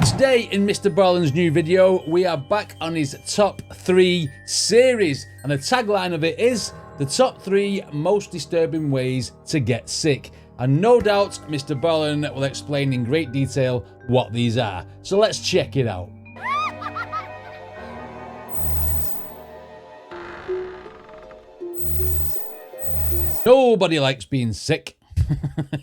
Today in Mr. Ballen's new video, we are back on his top 3 series, and the tagline of it is the top 3 most disturbing ways to get sick. And no doubt Mr. Ballen will explain in great detail what these are. So let's check it out. Nobody likes being sick.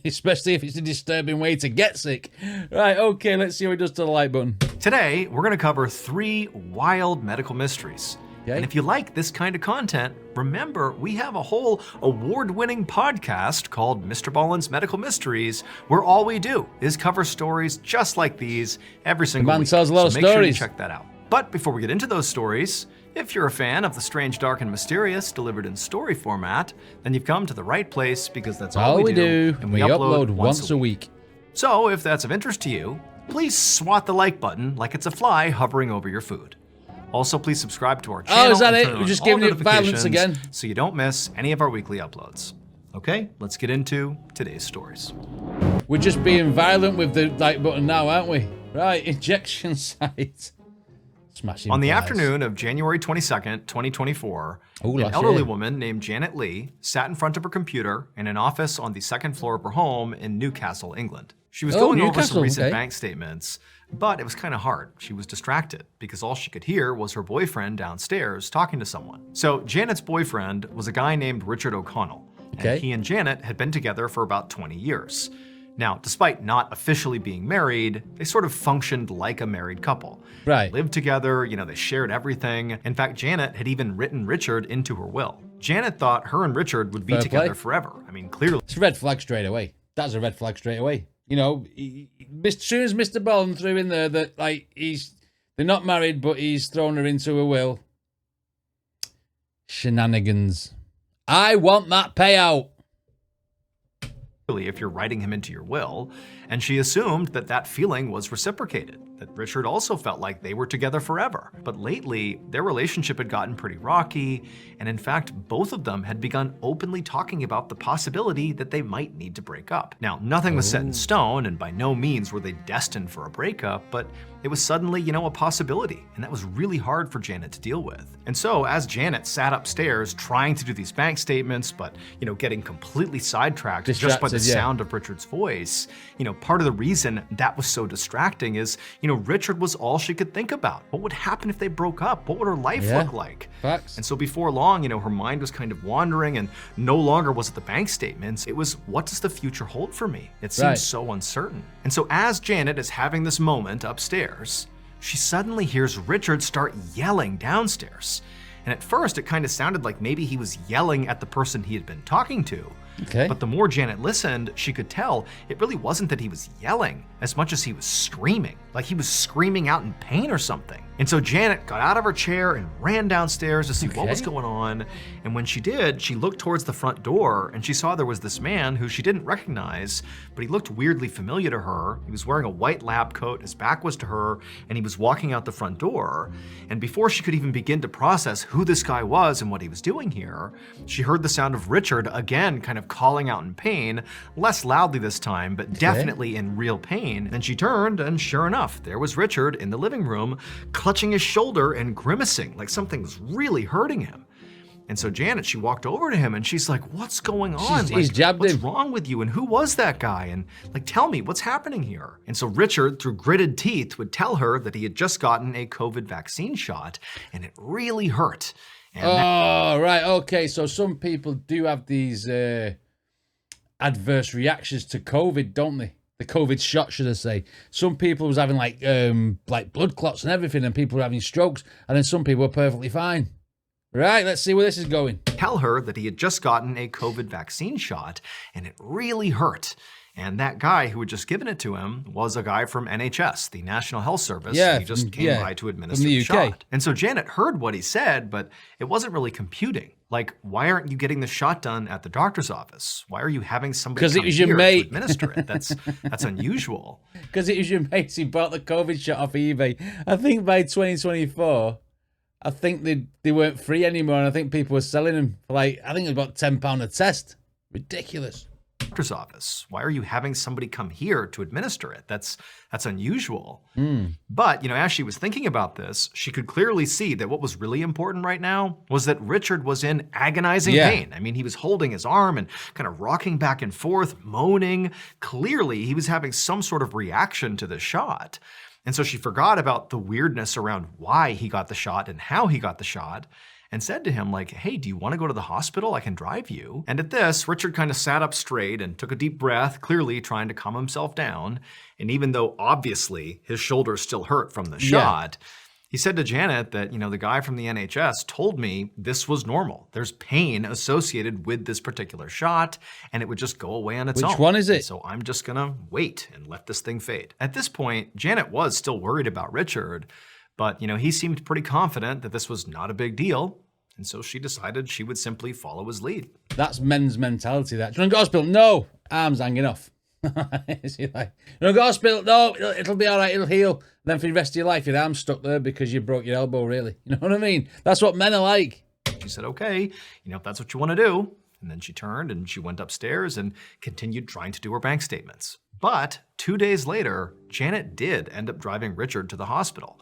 Especially if it's a disturbing way to get sick. Right, okay, let's see what he does to the like button. Today, we're going to cover 3 wild medical mysteries. Okay. And if you like this kind of content, remember we have a whole award-winning podcast called Mr. Ballen's Medical Mysteries, where all we do is cover stories just like these every single man week. tells a lot of Make sure you stories. check that out. But before we get into those stories, if you're a fan of the strange, dark, and mysterious delivered in story format, then you've come to the right place because that's all we do, and we upload once a week. So if that's of interest to you, please swat the like button like it's a fly hovering over your food. Also, please subscribe to our channel. Oh, is that and it? turn We're on just all giving it violence notifications again. so you don't miss any of our weekly uploads. Okay, let's get into today's stories. We're just being violent with the like button now, aren't we? Right, injection site. Smashing On the flies. afternoon of January 22nd, 2024, Ooh, an last elderly year. woman named Janet Lee sat in front of her computer in an office on the 2nd floor of her home in Newcastle, England. She was going over Newcastle, some recent okay. bank statements, but it was kind of hard. She was distracted because all she could hear was her boyfriend downstairs talking to someone. So Janet's boyfriend was a guy named Richard O'Connell, Okay. and he and Janet had been together for about 20 years. Now, despite not officially being married, they sort of functioned like a married couple. Right. They lived together, they shared everything. In fact, Janet had even written Richard into her will. Janet thought her and Richard would be Fair together play. forever. I mean, clearly. It's a red flag straight away. That's a red flag straight away. You know, as soon as Mr. Ballen threw in there that like they're not married, but he's thrown her into a will. Shenanigans. I want that payout. If you're writing him into your will, and she assumed that that feeling was reciprocated, that Richard also felt like they were together forever. But lately, their relationship had gotten pretty rocky, and in fact, both of them had begun openly talking about the possibility that they might need to break up. Now, nothing was set in stone, and by no means were they destined for a breakup, but it was suddenly, a possibility, and that was really hard for Janet to deal with. And so, as Janet sat upstairs trying to do these bank statements, but, getting completely sidetracked just by the Distracted, yeah. sound of Richard's voice, part of the reason that was so distracting is, Richard was all she could think about. What would happen if they broke up? What would her life Yeah. look like? Facts. And so before long, her mind was kind of wandering, and no longer was it the bank statements. It was, what does the future hold for me? It seems Right. so uncertain. And so as Janet is having this moment upstairs, she suddenly hears Richard start yelling downstairs. And at first, it kind of sounded like maybe he was yelling at the person he had been talking to. Okay. But the more Janet listened, she could tell it really wasn't that he was yelling as much as he was screaming, like he was screaming out in pain or something. And so Janet got out of her chair and ran downstairs to see what was Okay. going on. And when she did, she looked towards the front door and she saw there was this man who she didn't recognize, but he looked weirdly familiar to her. He was wearing a white lab coat, his back was to her, and he was walking out the front door. And before she could even begin to process who this guy was and what he was doing here, she heard the sound of Richard again kind of calling out in pain, less loudly this time, but definitely in real pain. Then she turned, and sure enough, there was Richard in the living room, clutching his shoulder and grimacing like something was really hurting him. And so Janet, she walked over to him and she's like, what's going on? He's jabbed what's him. wrong with you? And who was that guy? And tell me, what's happening here? And so Richard, through gritted teeth, would tell her that he had just gotten a COVID vaccine shot and it really hurt. And Oh, right. Okay. So some people do have these adverse reactions to COVID, don't they? The COVID shot, should I say. Some people was having like blood clots and everything, and people were having strokes, and then some people were perfectly fine. Right, let's see where this is going. tell her that he had just gotten a COVID vaccine shot and it really hurt. And that guy who had just given it to him was a guy from NHS, the National Health Service. Yeah, he just came by to administer from the the UK. shot. And so Janet heard what he said, but it wasn't really computing. Like, why aren't you getting the shot done at the doctor's office? Why are you having somebody 'Cause it come was your here mate. to administer it? That's unusual. Because it was your mates who bought the COVID shot off eBay. I think by 2024, I think they weren't free anymore, and I think people were selling them for like, I think it was about £10 a test. Ridiculous. doctor's office? Why are you having somebody come here to administer it? That's unusual. But, as she was thinking about this, she could clearly see that what was really important right now was that Richard was in agonizing pain. I mean, he was holding his arm and kind of rocking back and forth, moaning. Clearly, he was having some sort of reaction to the shot. And so she forgot about the weirdness around why he got the shot and how he got the shot, and said to him, like, hey, do you want to go to the hospital? I can drive you. And at this, Richard kind of sat up straight and took a deep breath, clearly trying to calm himself down. And even though obviously his shoulders still hurt from the shot, he said to Janet that, the guy from the NHS told me this was normal. There's pain associated with this particular shot, and it would just go away on its own. Which one is it? And so I'm just gonna wait and let this thing fade. At this point, Janet was still worried about Richard, but, he seemed pretty confident that this was not a big deal, and so she decided she would simply follow his lead. That's men's mentality, that. Do you want to go to hospital? No, arms hanging off. Is like, you don't go to hospital? No, it'll be all right, it'll heal. And then for the rest of your life, your arm's stuck there because you broke your elbow, really. You know what I mean? That's what men are like. She said, okay, if that's what you want to do. And then she turned and she went upstairs and continued trying to do her bank statements. But 2 days later, Janet did end up driving Richard to the hospital.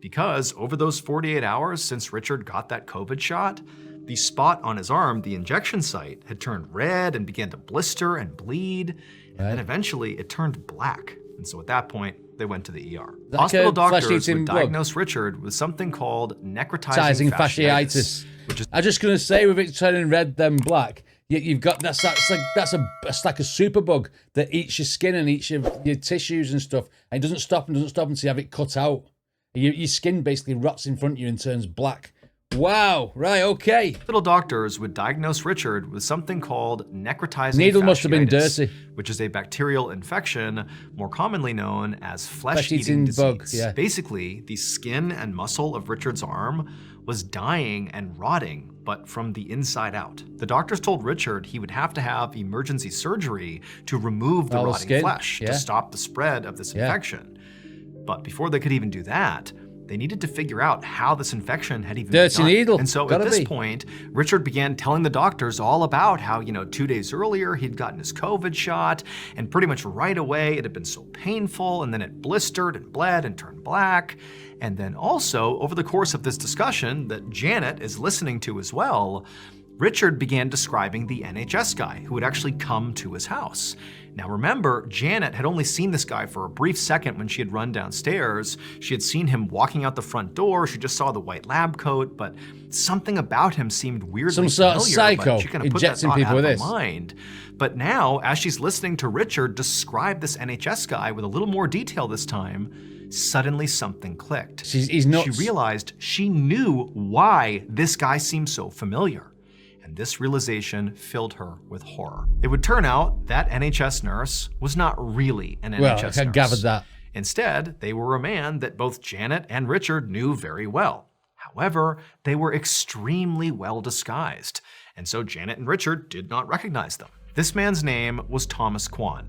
Because over those 48 hours since Richard got that COVID shot, the spot on his arm, the injection site, had turned red and began to blister and bleed. And then eventually it turned black. And so at that point, they went to the ER. Like hospital doctors would diagnose Richard with something called necrotizing fasciitis. I'm just going to say, with it turning red then black, you've got that's like a super bug that eats your skin and eats your tissues and stuff. And it doesn't stop until you have it cut out. Your skin basically rots in front of you and turns black. Wow, right, okay. Hospital doctors would diagnose Richard with something called necrotizing Needle must have been dirty. Which is a bacterial infection, more commonly known as flesh-eating disease. Bug, yeah. Basically, the skin and muscle of Richard's arm was dying and rotting, but from the inside out. The doctors told Richard he would have to have emergency surgery to remove the rotting flesh to stop the spread of this infection. But before they could even do that, they needed to figure out how this infection had even begun. Needle. And so at this point, Richard began telling the doctors all about how, 2 days earlier he'd gotten his COVID shot, and pretty much right away it had been so painful, and then it blistered and bled and turned black. And then also, over the course of this discussion that Janet is listening to as well, Richard began describing the NHS guy who had actually come to his house. Now remember, Janet had only seen this guy for a brief second when she had run downstairs. She had seen him walking out the front door. She just saw the white lab coat, but something about him seemed weirdly familiar. Some sort of psycho she kind of put that injecting thought people out with of this. her mind. But now, as she's listening to Richard describe this NHS guy with a little more detail this time, suddenly something clicked. He's nuts. She realized she knew why this guy seemed so familiar. And this realization filled her with horror. It would turn out that NHS nurse was not really an NHS I nurse. gathered that. Instead, they were a man that both Janet and Richard knew very well. However, they were extremely well disguised, and so Janet and Richard did not recognize them. This man's name was Thomas Kwan.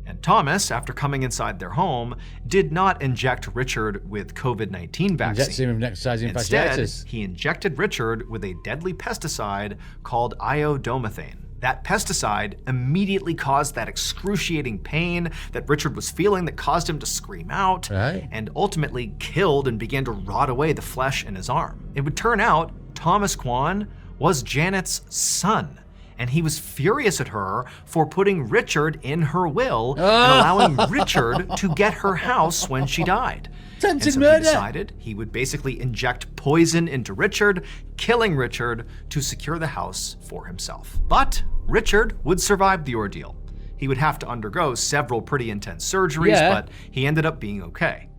And Thomas, after coming inside their home, did not inject Richard with COVID-19 vaccine. Injects him with necrotizing Instead, fasciitis. he injected Richard with a deadly pesticide called iodomethane. That pesticide immediately caused that excruciating pain that Richard was feeling that caused him to scream out, and ultimately killed and began to rot away the flesh in his arm. It would turn out Thomas Kwan was Janet's son, and he was furious at her for putting Richard in her will and allowing Richard to get her house when she died. And so he decided he would basically inject poison into Richard, killing Richard to secure the house for himself. But Richard would survive the ordeal. He would have to undergo several pretty intense surgeries, but he ended up being okay.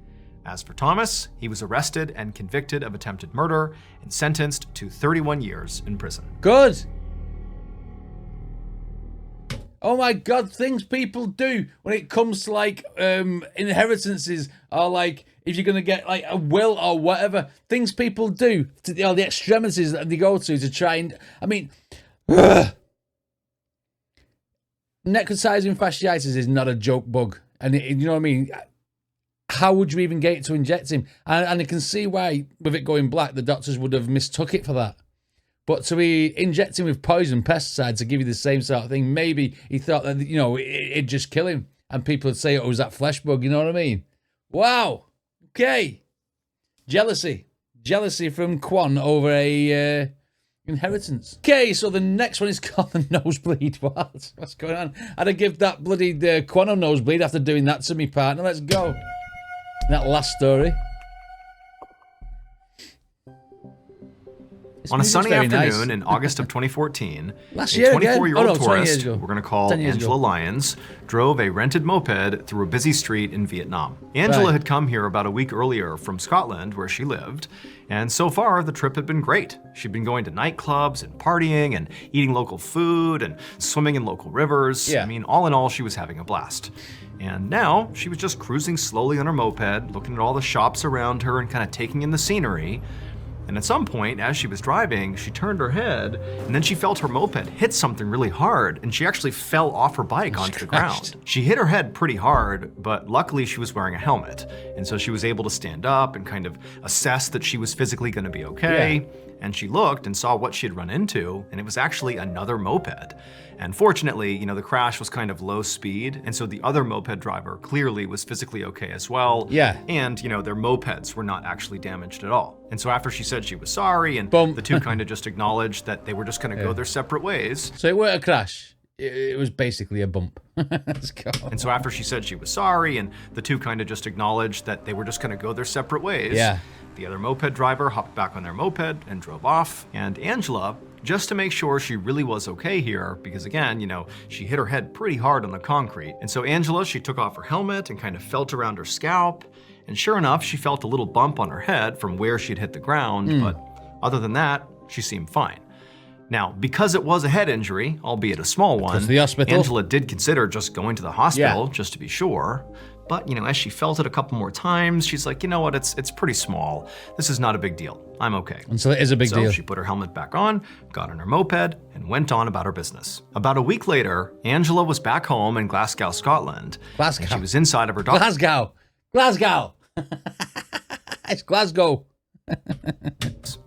As for Thomas, he was arrested and convicted of attempted murder and sentenced to 31 years in prison. Good. Oh my God, things people do when it comes to like inheritances, or like if you're gonna get like a will or whatever, things people do to the extremities that they go to try and, I mean, necrotizing fasciitis is not a joke bug, and you know what I mean. How would you even get it to inject him? And I can see why, with it going black, the doctors would have mistook it for that. But to be injecting with poison pesticide to give you the same sort of thing, maybe he thought that, you know, it'd just kill him. And people would say it was that flesh bug, you know what I mean? Wow. Okay. Jealousy. Jealousy from Quan over a inheritance. Okay, so the next one is called the nosebleed. What? What's going on? I'd give that bloody Quan a nosebleed after doing that to me partner. Let's go. That last story. On a sunny afternoon in August of 2014, Last a year 24-year-old again? Oh, no, 20 years tourist, ago. we're going to call 10 years Angela ago. Lyons, drove a rented moped through a busy street in Vietnam. Angela Right. had come here about a week earlier from Scotland, where she lived, and so far the trip had been great. She'd been going to nightclubs and partying and eating local food and swimming in local rivers. Yeah. I mean, all in all, she was having a blast. And now she was just cruising slowly on her moped, looking at all the shops around her and kind of taking in the scenery. And at some point, as she was driving, she turned her head, and then she felt her moped hit something really hard, and she actually fell off her bike onto the ground. She hit her head pretty hard, but luckily she was wearing a helmet, and so she was able to stand up and kind of assess that she was physically going to be okay. Yeah. And she looked and saw what she had run into, and it was actually another moped. And fortunately, you know, the crash was kind of low speed, and so the other moped driver clearly was physically okay as well. Yeah. And, you know, their mopeds were not actually damaged at all. And so after she said she was sorry, and Boom. the two kind of just acknowledged that they were just going to go their separate ways. So it weren't a crash. It was basically a bump. Let's go. And so after she said she was sorry, and the two kind of just acknowledged that they were just going to go their separate ways. Yeah. The other moped driver hopped back on their moped and drove off. And Angela, just to make sure she really was okay here, because again, you know, she hit her head pretty hard on the concrete. And so Angela, she took off her helmet and kind of felt around her scalp. And sure enough, she felt a little bump on her head from where she'd hit the ground. But other than that, she seemed fine. Now, because it was a head injury, albeit a small one, to the hospital. Angela did consider just going to the hospital just to be sure. But, you know, as she felt it a couple more times, she's like, you know what, it's pretty small. This is not a big deal. I'm okay. And so it is a big deal. So she put her helmet back on, got on her moped, and went on about her business. About a week later, Angela was back home in Glasgow, Scotland. Glasgow. And she was inside of her doctor. Glasgow. Glasgow. It's Glasgow.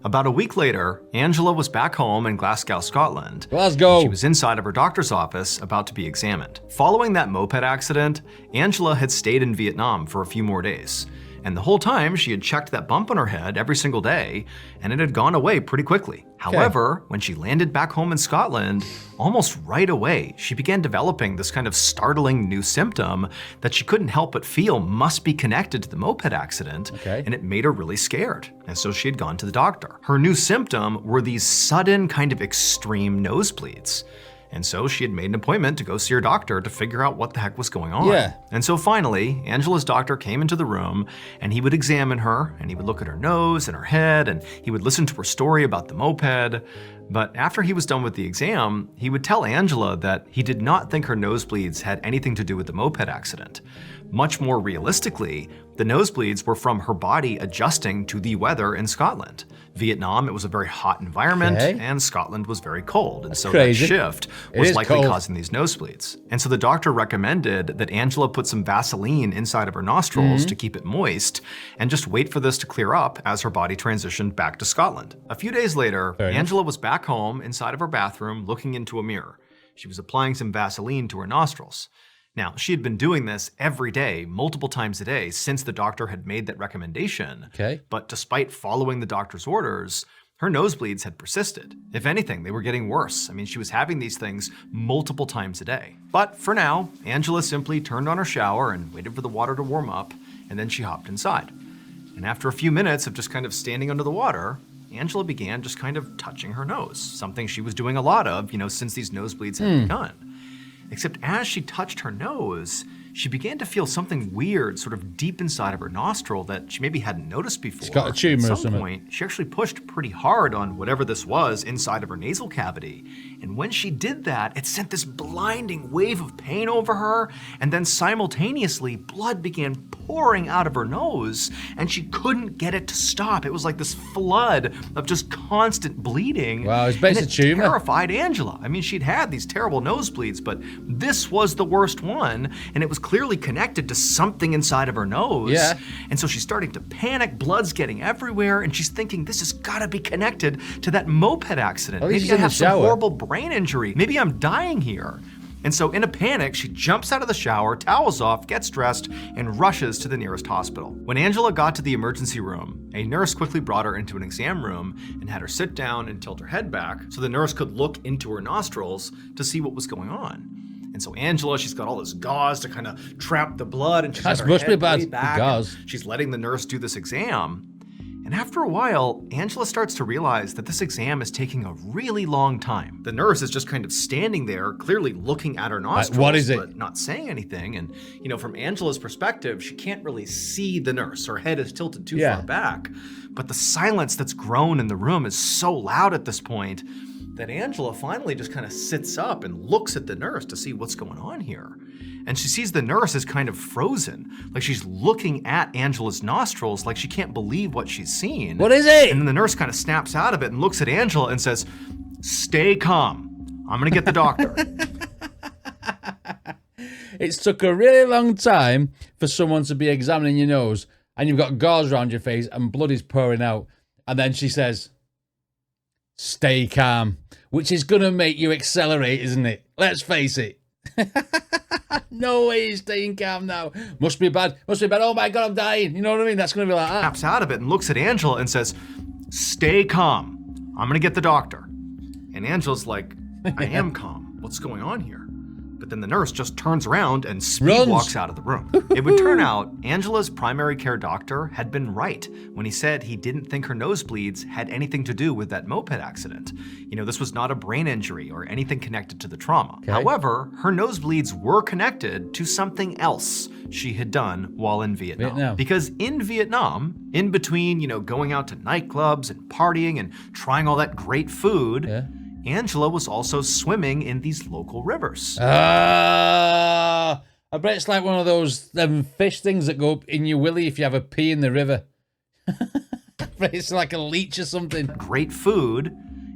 About a week later, Angela was back home in Glasgow, Scotland. Glasgow. She was inside of her doctor's office about to be examined. Following that moped accident, Angela had stayed in Vietnam for a few more days. And the whole time, she had checked that bump on her head every single day, and it had gone away pretty quickly. However, when she landed back home in Scotland, almost right away, she began developing this kind of startling new symptom that she couldn't help but feel must be connected to the moped accident, and it made her really scared. And so she had gone to the doctor. Her new symptom were these sudden kind of extreme nosebleeds. And so she had made an appointment to go see her doctor to figure out what the heck was going on. Yeah. And so finally, Angela's doctor came into the room, and he would examine her, and he would look at her nose and her head, and he would listen to her story about the moped. But after he was done with the exam, he would tell Angela that he did not think her nosebleeds had anything to do with the moped accident. Much more realistically, the nosebleeds were from her body adjusting to the weather in Scotland. Vietnam, it was a very hot environment, and Scotland was very cold. And so that shift was likely causing these nosebleeds. And so the doctor recommended that Angela put some Vaseline inside of her nostrils to keep it moist, and just wait for this to clear up as her body transitioned back to Scotland. A few days later, Angela was back home inside of her bathroom looking into a mirror. She was applying some Vaseline to her nostrils. Now, she had been doing this every day, multiple times a day, since the doctor had made that recommendation. But despite following the doctor's orders, her nosebleeds had persisted. If anything, they were getting worse. I mean, she was having these things multiple times a day. But for now, Angela simply turned on her shower and waited for the water to warm up, and then she hopped inside. And after a few minutes of just kind of standing under the water, Angela began just kind of touching her nose, something she was doing a lot of, you know, since these nosebleeds had begun. Except as she touched her nose, she began to feel something weird sort of deep inside of her nostril that she maybe hadn't noticed before. It's got a tumor or something. At some point, she actually pushed pretty hard on whatever this was inside of her nasal cavity. And when she did that, it sent this blinding wave of pain over her, and then simultaneously, blood began pouring out of her nose, and she couldn't get it to stop. It was like this flood of just constant bleeding. Wow, it's basically a tumor. It terrified Angela. I mean, she'd had these terrible nosebleeds, but this was the worst one, and it was clearly connected to something inside of her nose. Yeah. And so she's starting to panic, blood's getting everywhere, and she's thinking, this has gotta be connected to that moped accident. Maybe I have some horrible brain injury. Maybe I'm dying here. And so in a panic, she jumps out of the shower, towels off, gets dressed, and rushes to the nearest hospital. When Angela got to the emergency room, a nurse quickly brought her into an exam room and had her sit down and tilt her head back so the nurse could look into her nostrils to see what was going on. And so Angela, she's got all this gauze to kind of trap the blood, and she's got her head way back, gauze. She's letting the nurse do this exam. And after a while, Angela starts to realize that this exam is taking a really long time. The nurse is just kind of standing there, clearly looking at her nostrils, what is it? But not saying anything. And, from Angela's perspective, she can't really see the nurse. Her head is tilted too far back. But the silence that's grown in the room is so loud at this point that Angela finally just kind of sits up and looks at the nurse to see what's going on here. And she sees the nurse is kind of frozen, like she's looking at Angela's nostrils like she can't believe what she's seen. What is it? And then the nurse kind of snaps out of it and looks at Angela and says, "Stay calm. I'm gonna get the doctor." It's took a really long time for someone to be examining your nose, and you've got gauze around your face and blood is pouring out. And then she says, "Stay calm," which is gonna make you accelerate, isn't it? Let's face it. No way he's staying calm now. Must be bad. Oh my God, I'm dying. You know what I mean? That's going to be like that. Snaps out of it and looks at Angela and says, "Stay calm. I'm going to get the doctor." And Angela's like, "I am calm. What's going on here?" But then the nurse just turns around and speed walks out of the room. It would turn out Angela's primary care doctor had been right when he said he didn't think her nosebleeds had anything to do with that moped accident. This was not a brain injury or anything connected to the trauma. Okay. However, her nosebleeds were connected to something else she had done while in Vietnam. Because in Vietnam, in between, going out to nightclubs and partying and trying all that great food, Angela was also swimming in these local rivers. I bet it's like one of those fish things that go up in your willy if you have a pee in the river. It's like a leech or something. Great food.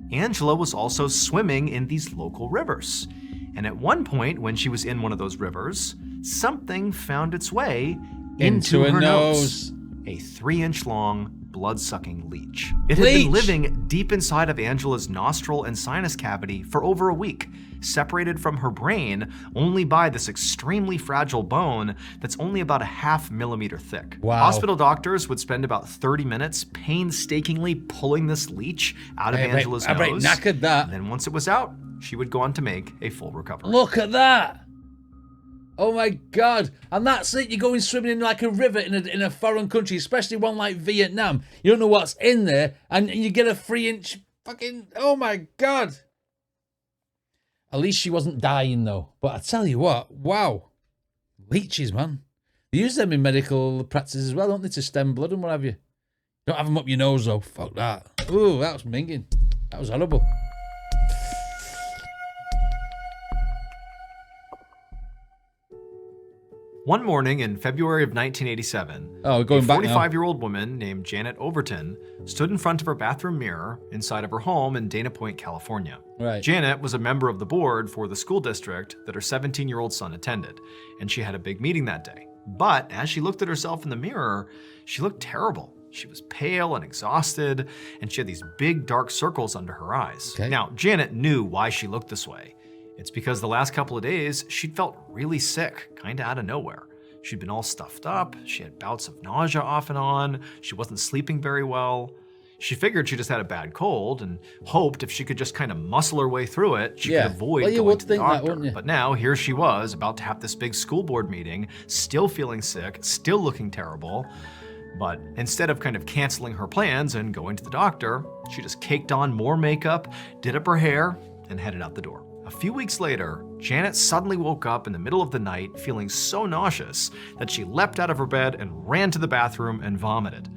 Angela was also swimming in these local rivers. And at one point, when she was in one of those rivers, something found its way into her nose. A 3-inch long, blood-sucking leech. It had been living deep inside of Angela's nostril and sinus cavity for over a week, separated from her brain only by this extremely fragile bone that's only about a ½ millimeter thick. Wow. Hospital doctors would spend about 30 minutes painstakingly pulling this leech out of Angela's nose. Knackered that. And then once it was out, she would go on to make a full recovery. Look at that. Oh my God. And that's it. You're going swimming in like a river in a foreign country, especially one like Vietnam. You don't know what's in there, and you get a 3-inch fucking... Oh my God. At least she wasn't dying though. But I tell you what, wow. Leeches, man. They use them in medical practices as well, don't they, to stem blood and what have you. Don't have them up your nose though. Fuck that. Ooh, that was minging. That was horrible. One morning in February of 1987, a a 45-year-old woman named Janet Overton stood in front of her bathroom mirror inside of her home in Dana Point, California. Right. Janet was a member of the board for the school district that her 17-year-old son attended, and she had a big meeting that day. But as she looked at herself in the mirror, she looked terrible. She was pale and exhausted, and she had these big dark circles under her eyes. Okay. Now, Janet knew why she looked this way. It's because the last couple of days, she'd felt really sick, kind of out of nowhere. She'd been all stuffed up, she had bouts of nausea off and on, she wasn't sleeping very well. She figured she just had a bad cold and hoped if she could just kind of muscle her way through it, she could avoid going to the doctor. But now, here she was, about to have this big school board meeting, still feeling sick, still looking terrible. But instead of kind of canceling her plans and going to the doctor, she just caked on more makeup, did up her hair, and headed out the door. A few weeks later, Janet suddenly woke up in the middle of the night feeling so nauseous that she leapt out of her bed and ran to the bathroom and vomited.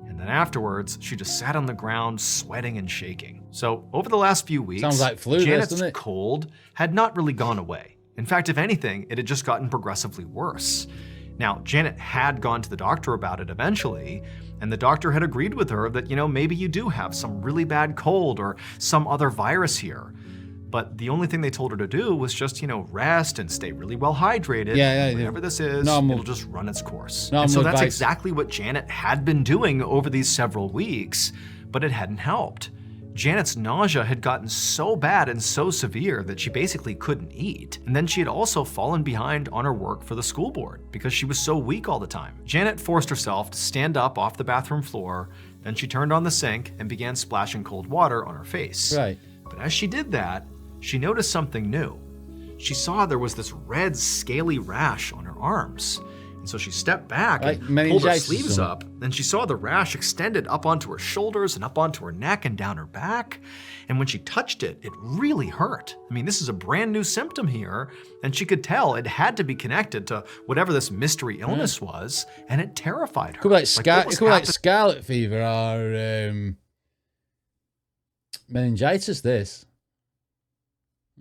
And then afterwards, she just sat on the ground sweating and shaking. So over the last few weeks, sounds like flu, Janet's cold had not really gone away. In fact, if anything, it had just gotten progressively worse. Now, Janet had gone to the doctor about it eventually, and the doctor had agreed with her that, maybe you do have some really bad cold or some other virus here. But the only thing they told her to do was just, rest and stay really well hydrated. Yeah. Whatever this is, it'll just run its course. And so that's exactly what Janet had been doing over these several weeks, but it hadn't helped. Janet's nausea had gotten so bad and so severe that she basically couldn't eat. And then she had also fallen behind on her work for the school board because she was so weak all the time. Janet forced herself to stand up off the bathroom floor, then she turned on the sink and began splashing cold water on her face. Right. But as she did that, she noticed something new. She saw there was this red, scaly rash on her arms. And so she stepped back and pulled her sleeves up, and she saw the rash extended up onto her shoulders and up onto her neck and down her back. And when she touched it, it really hurt. I mean, this is a brand new symptom here, and she could tell it had to be connected to whatever this mystery illness was, and it terrified her. It could be like scarlet fever or meningitis, this.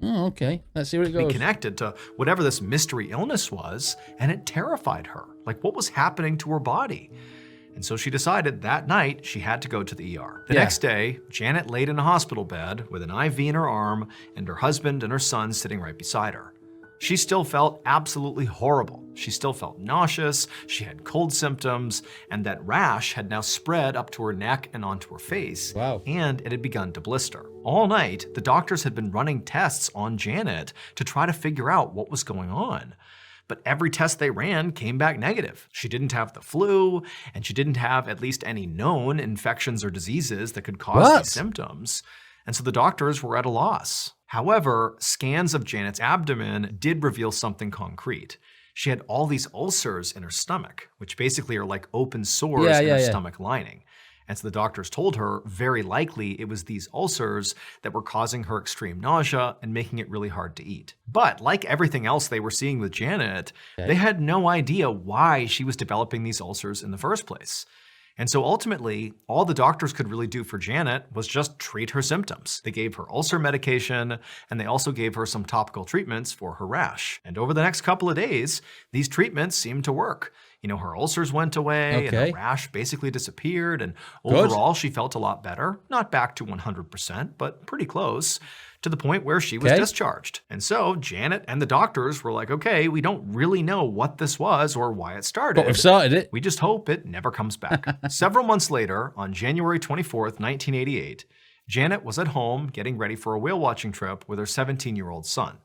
Oh, okay. Let's see where it goes. Be connected to whatever this mystery illness was, and it terrified her. Like, what was happening to her body? And so she decided that night she had to go to the ER. The next day, Janet laid in a hospital bed with an IV in her arm and her husband and her son sitting right beside her. She still felt absolutely horrible. She still felt nauseous, she had cold symptoms, and that rash had now spread up to her neck and onto her face. Wow. And it had begun to blister. All night, the doctors had been running tests on Janet to try to figure out what was going on. But every test they ran came back negative. She didn't have the flu, and she didn't have at least any known infections or diseases that could cause these symptoms. And so the doctors were at a loss. However, scans of Janet's abdomen did reveal something concrete. She had all these ulcers in her stomach, which basically are like open sores in her stomach lining. And so the doctors told her very likely it was these ulcers that were causing her extreme nausea and making it really hard to eat. But like everything else they were seeing with Janet, they had no idea why she was developing these ulcers in the first place. And so ultimately, all the doctors could really do for Janet was just treat her symptoms. They gave her ulcer medication, and they also gave her some topical treatments for her rash. And over the next couple of days, these treatments seemed to work. Her ulcers went away, and her rash basically disappeared, and overall she felt a lot better. Not back to 100%, but pretty close, to the point where she was discharged. And so Janet and the doctors were like, okay, we don't really know what this was or why it started. But we've started it. We just hope it never comes back. Several months later, on January 24th, 1988, Janet was at home getting ready for a whale watching trip with her 17-year-old son.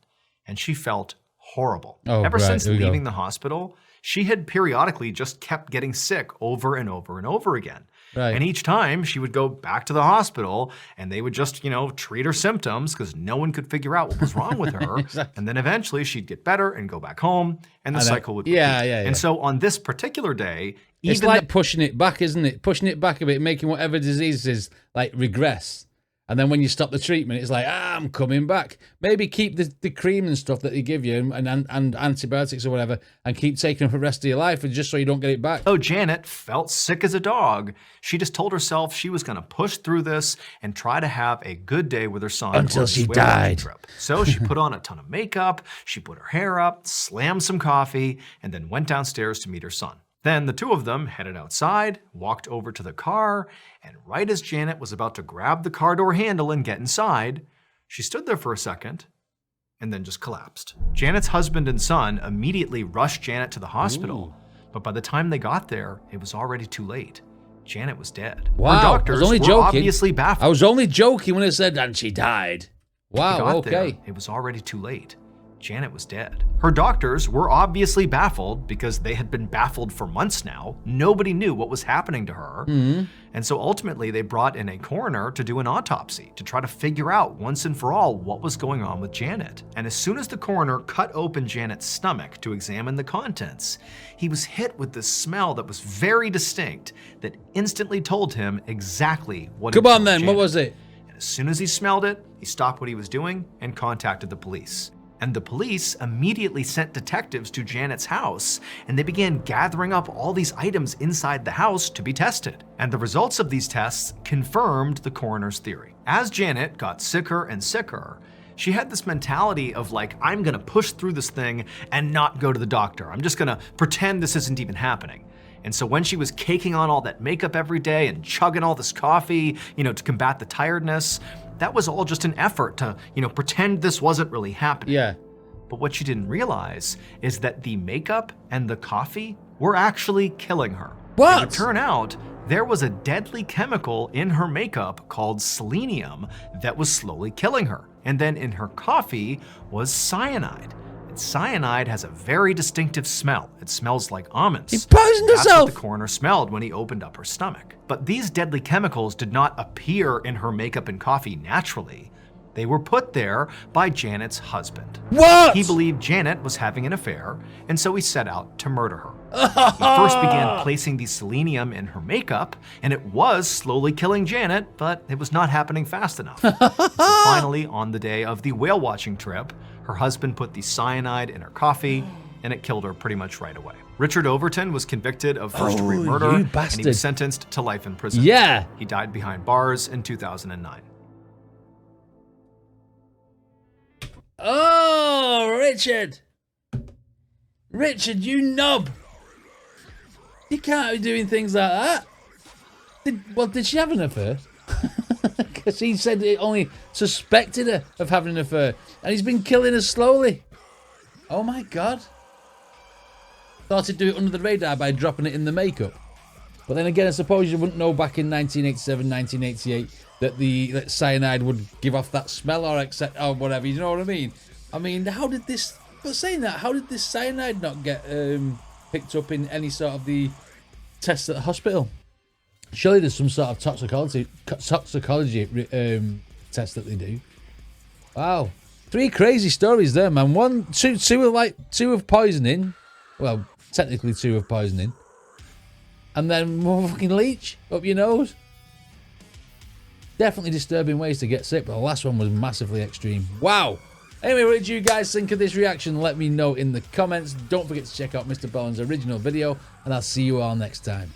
And she felt horrible. Ever since leaving the hospital, she had periodically just kept getting sick over and over and over again. And each time she would go back to the hospital and they would just, treat her symptoms because no one could figure out what was wrong with her. And then eventually she'd get better and go back home and the cycle would repeat. And so on this particular day, it's like pushing it back, isn't it? Pushing it back a bit, making whatever disease is like regress. And then when you stop the treatment, it's like, I'm coming back. Maybe keep the cream and stuff that they give you and antibiotics or whatever and keep taking them for the rest of your life just so you don't get it back. Oh, Janet felt sick as a dog. She just told herself she was going to push through this and try to have a good day with her son. Until she died. So she put on a ton of makeup, she put her hair up, slammed some coffee, and then went downstairs to meet her son. Then the two of them headed outside, walked over to the car, and right as Janet was about to grab the car door handle and get inside, she stood there for a second and then just collapsed. Janet's husband and son immediately rushed Janet to the hospital, but by the time they got there, it was already too late. Janet was dead. Wow, her doctors were obviously baffled. I was only joking when I said, and she died. Wow, there, it was already too late. Janet was dead. Her doctors were obviously baffled because they had been baffled for months now. Nobody knew what was happening to her. And so ultimately they brought in a coroner to do an autopsy to try to figure out once and for all what was going on with Janet. And as soon as the coroner cut open Janet's stomach to examine the contents, he was hit with this smell that was very distinct that instantly told him exactly what Come on then, what was it? And as soon as he smelled it, he stopped what he was doing and contacted the police. And the police immediately sent detectives to Janet's house, and they began gathering up all these items inside the house to be tested. And the results of these tests confirmed the coroner's theory. As Janet got sicker and sicker, she had this mentality of like, I'm gonna push through this thing and not go to the doctor. I'm just gonna pretend this isn't even happening. And so when she was caking on all that makeup every day and chugging all this coffee, to combat the tiredness, that was all just an effort to, pretend this wasn't really happening. Yeah. But what she didn't realize is that the makeup and the coffee were actually killing her. What? It would turn out there was a deadly chemical in her makeup called selenium that was slowly killing her. And then in her coffee was cyanide. And cyanide has a very distinctive smell. It smells like almonds. He poisoned That's herself. what the coroner smelled when he opened up her stomach. But these deadly chemicals did not appear in her makeup and coffee naturally. They were put there by Janet's husband. What? He believed Janet was having an affair, and so he set out to murder her. He first began placing the selenium in her makeup, and it was slowly killing Janet, but it was not happening fast enough. So finally, on the day of the whale watching trip, her husband put the cyanide in her coffee, and it killed her pretty much right away. Richard Overton was convicted of first-degree murder, you and bastard. he was sentenced to life in prison. Yeah. He died behind bars in 2009. Oh, Richard. Richard, you knob. You can't be doing things like that. Did she have an affair? Because he said he only suspected her of having an affair. And he's been killing her slowly. Oh my God. Thought he'd do it under the radar by dropping it in the makeup. But then again, I suppose you wouldn't know back in 1987, 1988 that cyanide would give off that smell or whatever. You know what I mean? I mean, how did this cyanide not get picked up in any sort of the tests at the hospital? Surely there's some sort of toxicology test that they do. Wow, 3 crazy stories there, man. Two of poisoning. Well, technically 2 of poisoning. And then more fucking leech up your nose. Definitely disturbing ways to get sick, but the last one was massively extreme. Wow. Anyway, what did you guys think of this reaction? Let me know in the comments. Don't forget to check out Mr. Ballen's original video, and I'll see you all next time.